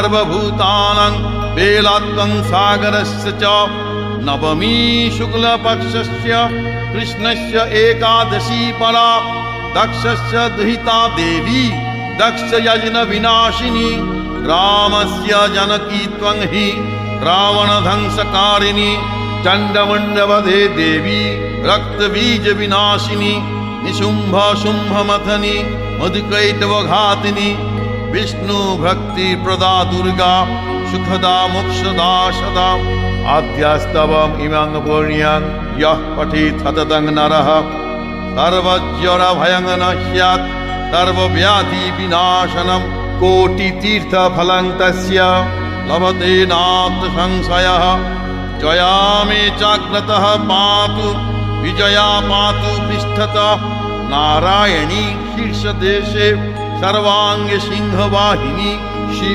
सर्वभूतानां वेलात्वं सागरस्य च नवमी शुक्लपक्षस्य कृष्णस्य एकादशी परा दक्षस्य दुहिता देवी दक्षयज्ञ विनाशिनी रामस्य जानकी त्वं हि रावणध्वंसकारिणी चण्डमुण्डवधे देवी रक्तबीज विनाशिनी निशुम्भ शुम्भमथनी मधुकैटवघातिनी विष्णु भक्ति प्रदा दुर्गा सुखदा मोक्षदा सदा आद्यास्तवम् इमं पुण्यं यः पठेत् सततं नरः सर्वज्वरभयं न स्यात् सर्वव्याधि विनाशनं कोटितीर्थफलं तस्य लभते नात्र संशयः जया मे चाग्रतः पातु विजया पातु पृष्ठतः नारायणी शीर्षदेशे सर्वांग सिंहवाहिनी शिव